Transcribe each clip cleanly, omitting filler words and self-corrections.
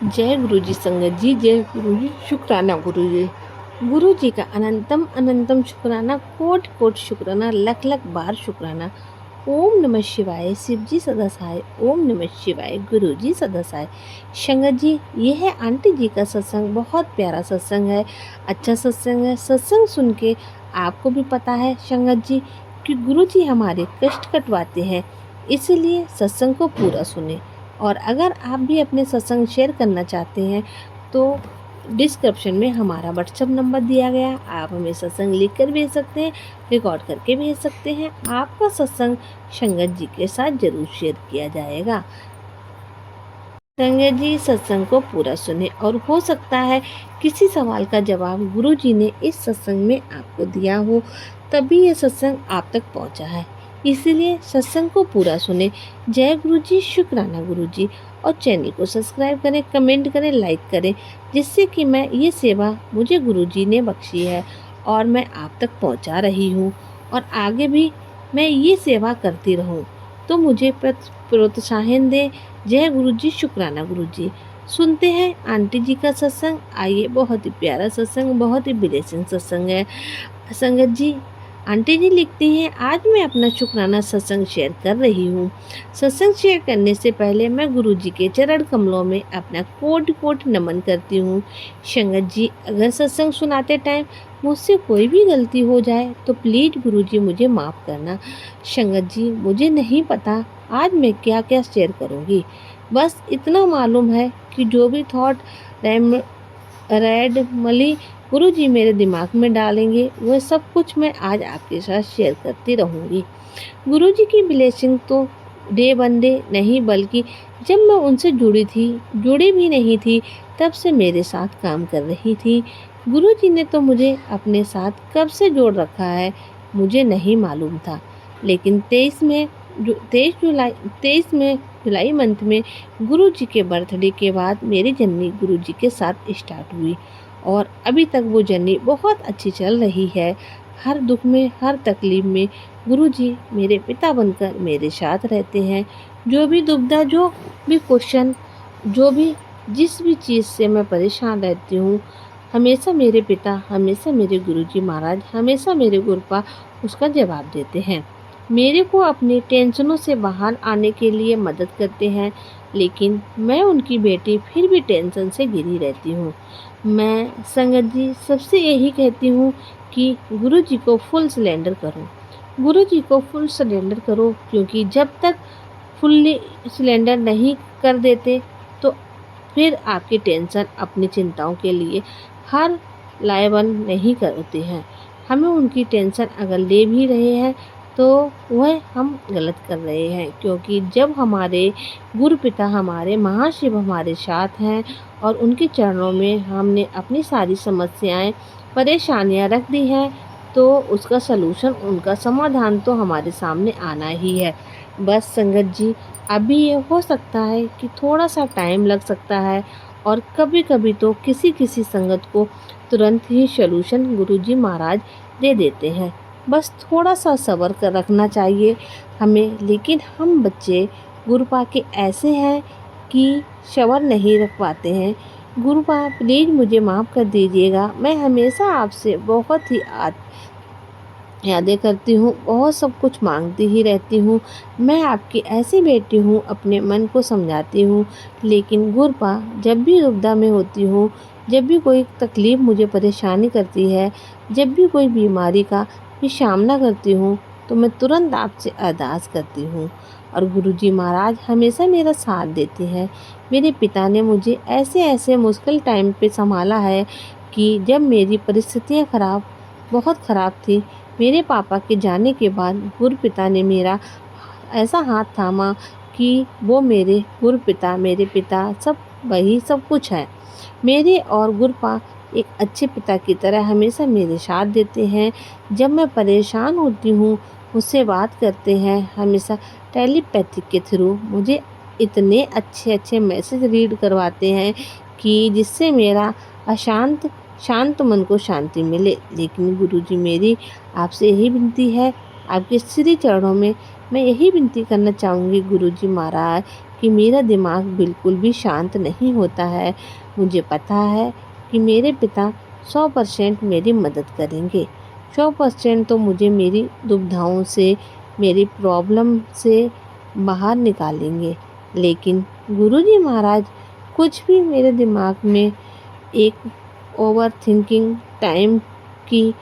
जय गुरु जी संगत जी, जय गुरु जी, शुक्राना गुरु जी। गुरु जी का अनंतम अनंतम शुक्राना, कोट कोट शुक्राना, लख लख बार शुक्राना। ओम नमः शिवाय, शिव जी सदा सहाय। ओम नमः शिवाय, गुरु जी सदा सहाय। संगत जी, ये है आंटी जी का सत्संग। बहुत प्यारा सत्संग है, अच्छा सत्संग है। सत्संग सुन के आपको भी पता है संगत जी कि गुरु जी हमारे कष्ट कटवाते हैं, इसलिए सत्संग को पूरा सुने। और अगर आप भी अपने सत्संग शेयर करना चाहते हैं तो डिस्क्रिप्शन में हमारा व्हाट्सएप नंबर दिया गया, आप हमें सत्संग लिख कर भेज सकते हैं, रिकॉर्ड करके भेज सकते हैं। आपका सत्संग संगत जी के साथ जरूर शेयर किया जाएगा। संगत जी सत्संग को पूरा सुने और हो सकता है किसी सवाल का जवाब गुरु जी ने इस सत्संग में आपको दिया हो, तभी ये सत्संग आप तक पहुंचा है। इसीलिए सत्संग को पूरा सुने। जय गुरु जी, शुक्राना गुरु जी। और चैनल को सब्सक्राइब करें, कमेंट करें, लाइक करें, जिससे कि मैं ये सेवा मुझे गुरु जी ने बख्शी है और मैं आप तक पहुंचा रही हूँ और आगे भी मैं ये सेवा करती रहूँ। तो मुझे प्रोत्साहन दें। जय गुरु जी, शुक्राना गुरु जी। सुनते हैं आंटी जी का सत्संग। आइए, बहुत ही प्यारा सत्संग, बहुत ही ब्लेसिंग सत्संग है। संगत जी, आंटी जी लिखती हैं, आज मैं अपना शुक्राना सत्संग शेयर कर रही हूँ। सत्संग शेयर करने से पहले मैं गुरु जी के चरण कमलों में अपना कोटि कोटि नमन करती हूँ। संगत जी, अगर सत्संग सुनाते टाइम मुझसे कोई भी गलती हो जाए तो प्लीज़ गुरु जी मुझे माफ़ करना। संगत जी, मुझे नहीं पता आज मैं क्या क्या शेयर करूँगी। बस इतना मालूम है कि जो भी थॉट रैंडमली गुरु जी मेरे दिमाग में डालेंगे, वह सब कुछ मैं आज आपके साथ शेयर करती रहूँगी। गुरु जी की ब्लेसिंग तो डे वन डे नहीं, बल्कि जब मैं उनसे जुड़ी भी नहीं थी, तब से मेरे साथ काम कर रही थी। गुरु जी ने तो मुझे अपने साथ कब से जोड़ रखा है मुझे नहीं मालूम था, लेकिन 23 में जुलाई मंथ में गुरु जी के बर्थडे के बाद मेरी जर्नी गुरु जी के साथ स्टार्ट हुई और अभी तक वो जर्नी बहुत अच्छी चल रही है। हर दुख में, हर तकलीफ में गुरु जी मेरे पिता बनकर मेरे साथ रहते हैं। जो भी दुविधा, जो भी क्वेश्चन, जो भी जिस भी चीज़ से मैं परेशान रहती हूँ, हमेशा मेरे पिता, हमेशा मेरे गुरुजी महाराज, हमेशा मेरे गुरुपा उसका जवाब देते हैं। मेरे को अपनी टेंशनों से बाहर आने के लिए मदद करते हैं, लेकिन मैं उनकी बेटी फिर भी टेंशन से घिरी रहती हूँ। मैं संगत जी सबसे यही कहती हूँ कि गुरु जी को फुल सिलेंडर करो। गुरु जी को फुल सिलेंडर करो, क्योंकि जब तक फुल्ली सिलेंडर नहीं कर देते तो फिर आपकी टेंशन अपनी चिंताओं के लिए हर लायबल नहीं करते हैं। हमें उनकी टेंशन अगर ले भी रहे हैं तो वह हम गलत कर रहे हैं, क्योंकि जब हमारे गुरु पिता, हमारे महाशिव हमारे साथ हैं और उनके चरणों में हमने अपनी सारी समस्याएं, परेशानियां रख दी हैं, तो उसका सलूशन, उनका समाधान तो हमारे सामने आना ही है। बस संगत जी, अभी ये हो सकता है कि थोड़ा सा टाइम लग सकता है और कभी कभी तो किसी किसी संगत को तुरंत ही सलूशन गुरुजी महाराज दे देते हैं। बस थोड़ा सा सब्र कर रखना चाहिए हमें। लेकिन हम बच्चे गुरुपा के ऐसे हैं कि सब्र नहीं रख पाते हैं। गुरुपा प्लीज़ मुझे माफ़ कर दीजिएगा। मैं हमेशा आपसे बहुत ही यादें करती हूँ, बहुत सब कुछ मांगती ही रहती हूँ। मैं आपकी ऐसी बेटी हूँ, अपने मन को समझाती हूँ, लेकिन गुरुपा जब भी दुविधा में होती हूँ, जब भी कोई तकलीफ़ मुझे परेशानी करती है, जब भी कोई बीमारी का भी सामना करती हूँ, तो मैं तुरंत आपसे अरदास करती हूँ और गुरुजी महाराज हमेशा मेरा साथ देते हैं। मेरे पिता ने मुझे ऐसे ऐसे मुश्किल टाइम पे संभाला है कि जब मेरी परिस्थितियाँ बहुत ख़राब थी, मेरे पापा के जाने के बाद गुरुपिता ने मेरा ऐसा हाथ थामा कि वो मेरे गुरुपिता, मेरे पिता, सब वही सब कुछ है। मेरे और गुरुपा एक अच्छे पिता की तरह हमेशा मेरे साथ देते हैं। जब मैं परेशान होती हूँ, मुझसे बात करते हैं, हमेशा टेलीपैथिक के थ्रू मुझे इतने अच्छे अच्छे मैसेज रीड करवाते हैं कि जिससे मेरा शांत मन को शांति मिले। लेकिन गुरुजी, मेरी आपसे यही विनती है, आपके श्री चरणों में मैं यही विनती करना चाहूँगी गुरुजी महाराज कि मेरा दिमाग बिल्कुल भी शांत नहीं होता है। मुझे पता है कि मेरे पिता 100% मेरी मदद करेंगे। 100% तो मुझे मेरी दुविधाओं से, मेरी प्रॉब्लम से बाहर निकालेंगे। लेकिन गुरुजी महाराज, कुछ भी मेरे दिमाग में एक ओवर थिंकिंग टाइम की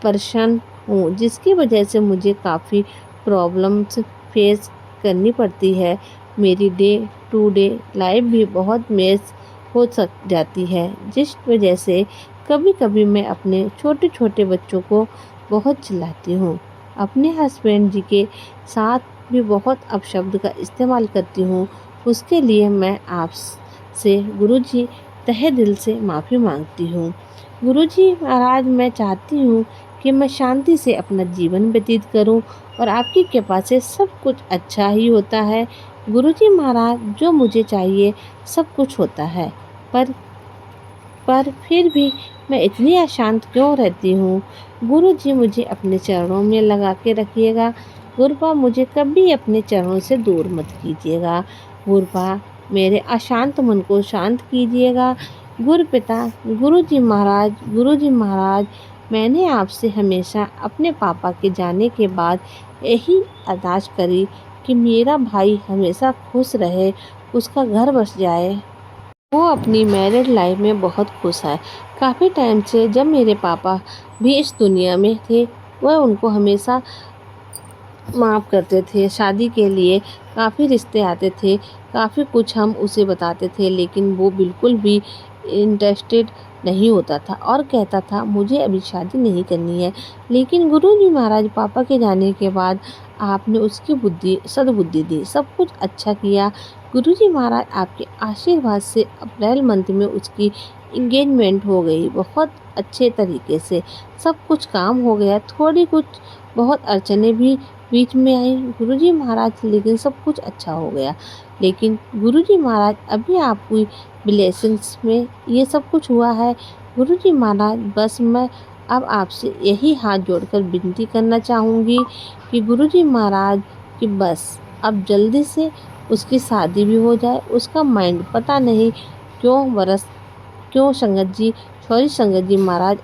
परेशान हूँ, जिसकी वजह से मुझे काफ़ी प्रॉब्लम्स फेस करनी पड़ती है। मेरी डे टू डे लाइफ भी बहुत मेस हो सक जाती है, जिस वजह से कभी कभी मैं अपने छोटे छोटे बच्चों को बहुत चिल्लाती हूँ। अपने हस्बैंड जी के साथ भी बहुत अपशब्द का इस्तेमाल करती हूँ। उसके लिए मैं आपसे गुरुजी तहे दिल से माफ़ी मांगती हूँ। गुरुजी महाराज, मैं चाहती हूँ कि मैं शांति से अपना जीवन व्यतीत करूं और आपकी कृपा से सब कुछ अच्छा ही होता है। गुरुजी महाराज, जो मुझे चाहिए सब कुछ होता है, पर फिर भी मैं इतनी अशांत क्यों रहती हूँ? गुरुजी, मुझे अपने चरणों में लगा के रखिएगा। गुरुपा, मुझे कभी अपने चरणों से दूर मत कीजिएगा। गुरुपा, मेरे अशांत मन को शांत कीजिएगा। गुरुपिता, गुरुजी महाराज, मैंने आपसे हमेशा अपने पापा के जाने के बाद यही अरदास करी कि मेरा भाई हमेशा खुश रहे, उसका घर बस जाए। वो अपनी मैरिड लाइफ में बहुत खुश है। काफ़ी टाइम से जब मेरे पापा भी इस दुनिया में थे, वह उनको हमेशा माफ़ करते थे। शादी के लिए काफ़ी रिश्ते आते थे, काफ़ी कुछ हम उसे बताते थे, लेकिन वो बिल्कुल भी इंटरेस्टेड नहीं होता था और कहता था मुझे अभी शादी नहीं करनी है। लेकिन गुरुजी महाराज, पापा के जाने के बाद आपने उसकी सद्बुद्धि दी, सब कुछ अच्छा किया। गुरुजी महाराज, आपके आशीर्वाद से अप्रैल मंथ में उसकी इंगेजमेंट हो गई, बहुत अच्छे तरीके से सब कुछ काम हो गया। थोड़ी कुछ बहुत अड़चने भी बीच में आई गुरुजी महाराज, लेकिन सब कुछ अच्छा हो गया। लेकिन गुरुजी महाराज, अभी आपकी ब्लेसिंग्स में ये सब कुछ हुआ है। गुरुजी महाराज, बस मैं अब आपसे यही हाथ जोड़कर विनती करना चाहूँगी कि गुरुजी महाराज, कि बस अब जल्दी से उसकी शादी भी हो जाए। उसका माइंड पता नहीं क्यों संगत जी महाराज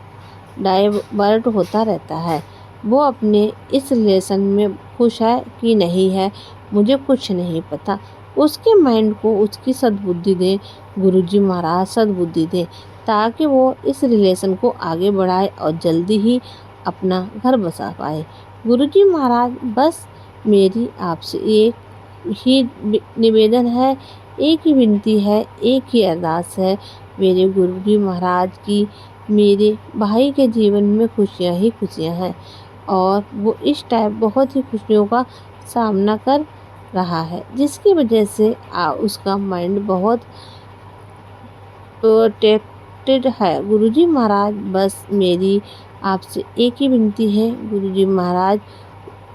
डाइवर्ट होता रहता है। वो अपने इस रिलेशन में खुश है कि नहीं है, मुझे कुछ नहीं पता। उसके माइंड को उसकी सद्बुद्धि दें गुरुजी महाराज, सद्बुद्धि दें, ताकि वो इस रिलेशन को आगे बढ़ाए और जल्दी ही अपना घर बसा पाए। गुरुजी महाराज, बस मेरी आपसे एक ही निवेदन है, एक ही विनती है, एक ही अरदास है मेरे गुरुजी महाराज की। मेरे भाई के जीवन में खुशियाँ ही खुशियाँ हैं और वो इस टाइम बहुत ही खुशियों का सामना कर रहा है, जिसकी वजह से उसका माइंड बहुत प्रोटेक्टेड है। गुरुजी महाराज, बस मेरी आपसे एक ही विनती है गुरुजी महाराज,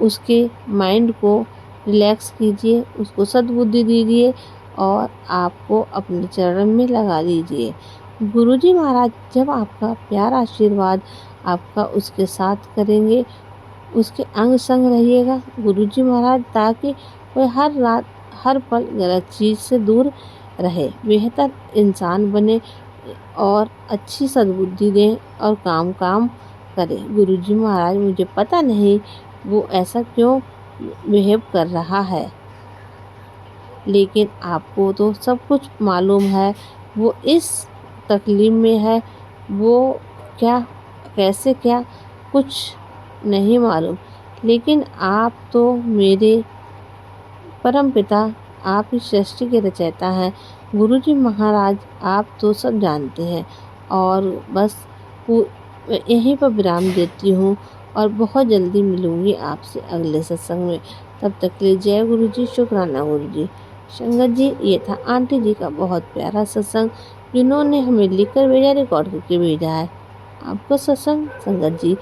उसके माइंड को रिलैक्स कीजिए, उसको सद्बुद्धि दीजिए और आपको अपने चरण में लगा लीजिए। गुरुजी महाराज, जब आपका प्यार आशीर्वाद आपका उसके साथ करेंगे, उसके अंग संग रहिएगा गुरुजी महाराज, ताकि वह हर रात हर पल गलत चीज़ से दूर रहे, बेहतर इंसान बने और अच्छी सद्बुद्धि दें और काम करे। गुरुजी महाराज, मुझे पता नहीं वो ऐसा क्यों बिहेव कर रहा है, लेकिन आपको तो सब कुछ मालूम है। वो इस तकलीफ में है, वो कैसे क्या कुछ नहीं मालूम, लेकिन आप तो मेरे परम पिता, आप इस सृष्टि के रचयिता हैं। गुरुजी महाराज, आप तो सब जानते हैं और बस यहीं पर विराम देती हूँ और बहुत जल्दी मिलूँगी आपसे अगले सत्संग में। तब तक के लिए जय गुरु जी, शुक्राना गुरु जी। संगत जी, ये था आंटी जी का बहुत प्यारा सत्संग, जिन्होंने हमें लिखकर भेजा, रिकॉर्ड करके भेजा है। आपका सत्संग संगत जी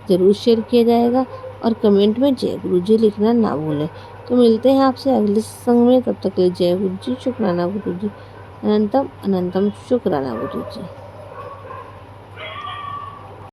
ज़रूर शेयर किया जाएगा और कमेंट में जय गुरु जी लिखना ना भूलें। तो मिलते हैं आपसे अगले सत्संग में, तब तक के लिए जय गुरु जी, शुक्राना गुरु जी, अनंतम अनंतम शुक्राना गुरु जी।